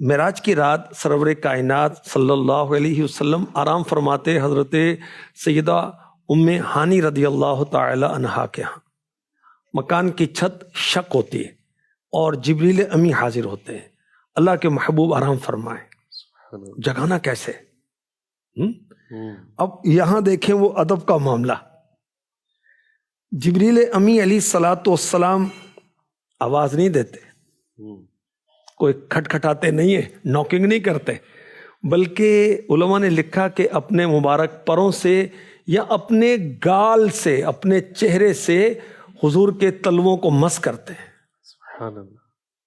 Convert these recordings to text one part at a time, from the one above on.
معراج کی رات سرور کائنات صلی اللہ علیہ وسلم آرام فرماتے حضرت سیدہ ام ہانی رضی اللہ تعالی عنہا کے ہاں مکان کی چھت شق ہوتی ہے اور جبریل امی حاضر ہوتے ہیں. اللہ کے محبوب آرام فرمائیں, جگانا کیسے؟ اب یہاں دیکھیں وہ ادب کا معاملہ. جبریل امی علیہ الصلاۃ والسلام آواز نہیں دیتے, کوئی کھٹکھٹاتے نہیں ہیں, ناکنگ نہیں کرتے, بلکہ علماء نے لکھا کہ اپنے مبارک پروں سے یا اپنے گال سے, اپنے چہرے سے حضور کے تلووں کو مس کرتے ہیں. سبحان اللہ.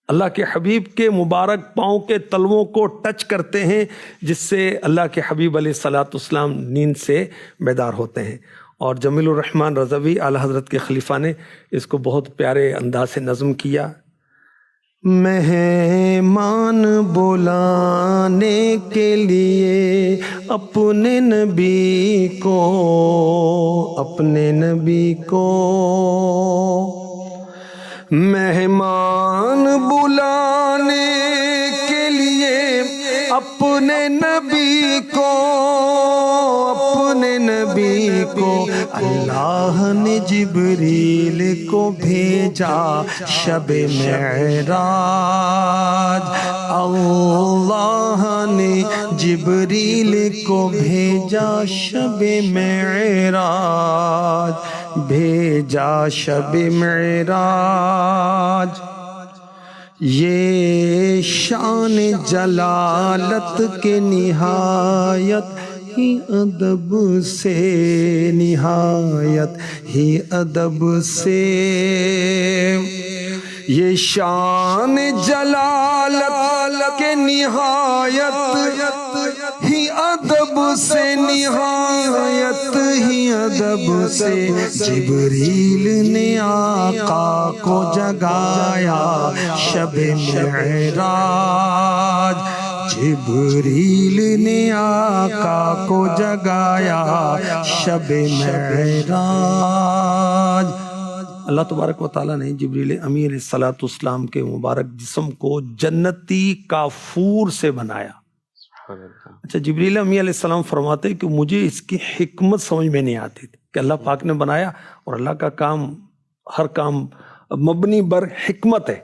اللہ کے حبیب کے مبارک پاؤں کے تلووں کو ٹچ کرتے ہیں, جس سے اللہ کے حبیب علیہ الصلاۃ والسلام نیند سے بیدار ہوتے ہیں. اور جمیل الرحمن رضوی اعلیٰ حضرت کے خلیفہ نے اس کو بہت پیارے انداز سے نظم کیا. مہمان بلانے کے لیے اپنے نبی کو, اپنے نبی کو, مہمان بلانے کے لیے اپنے نبی کو, اپنے نبی کو اللہ نے جبریل کو بھیجا شب معراج. اللہ نے جبریل کو بھیجا شب معراج, بھیجا شب معراج. یہ شان جلالت کے نہایت ہی ادب سے, نہایت ہی ادب سے. یہ شان جلالت کے نہایت ہی ادب سے, نہایت ہی ادب سے. جبریل نے آقا کو جگایا شب معراج, جبریل نے آقا کو جگایا شب معراج. اللہ تبارک و تعالیٰ نے جبریل امی علیہ الصلاۃ والسلام کے مبارک جسم کو جنتی کافور سے بنایا. اچھا, جبریل امی علیہ السلام فرماتے کہ مجھے اس کی حکمت سمجھ میں نہیں آتی تھی کہ اللہ پاک نے بنایا, اور اللہ کا کام, ہر کام مبنی بر حکمت ہے,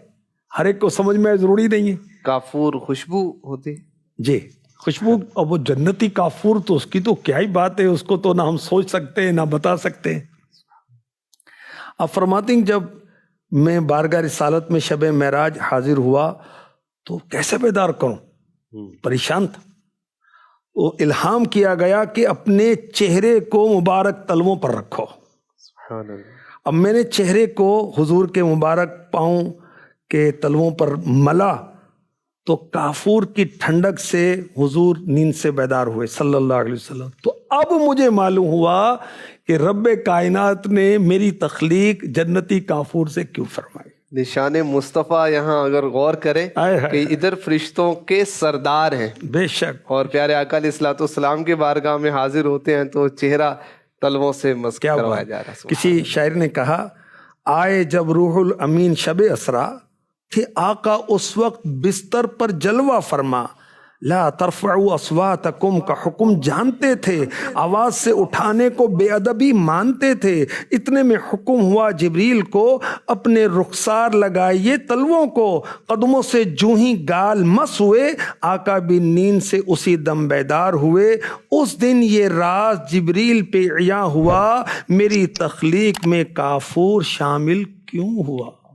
ہر ایک کو سمجھ میں ضروری نہیں ہے. کافور خوشبو ہوتی, جی خوشبو, اور وہ جنتی کافور تو اس کی تو کیا ہی بات ہے, اس کو تو نہ ہم سوچ سکتے ہیں نہ بتا سکتے ہیں. اب فرماتے ہیں جب میں بارگاہ رسالت میں شب معراج حاضر ہوا تو کیسے بیدار کروں, پریشان تھا. وہ الہام کیا گیا کہ اپنے چہرے کو مبارک تلووں پر رکھو. اب میں نے چہرے کو حضور کے مبارک پاؤں کے تلووں پر ملا تو کافور کی ٹھنڈک سے حضور نیند سے بیدار ہوئے صلی اللہ علیہ وسلم. تو اب مجھے معلوم ہوا کہ رب کائنات نے میری تخلیق جنتی کافور سے کیوں فرمائی. نشان مصطفیٰ یہاں اگر غور کریں کہ ادھر فرشتوں کے سردار ہیں, بے شک, اور پیارے آقا علیہ الصلوۃ والسلام کے بارگاہ میں حاضر ہوتے ہیں تو چہرہ تلووں سے مس کروایا جا رہا ہے. کسی شاعر نے کہا, آئے جب روح الامین شب اسرا تھے آقا اس وقت بستر پر جلوہ فرما, لا ترفعوا اصواتکم کا حکم جانتے تھے, آواز سے اٹھانے کو بے ادبی مانتے تھے. اتنے میں حکم ہوا جبریل کو اپنے رخسار لگائیے تلووں کو, قدموں سے جوں ہی گال مس ہوئے آقا بھی نیند سے اسی دم بیدار ہوئے. اس دن یہ راز جبریل پہ عیاں ہوا, میری تخلیق میں کافور شامل کیوں ہوا.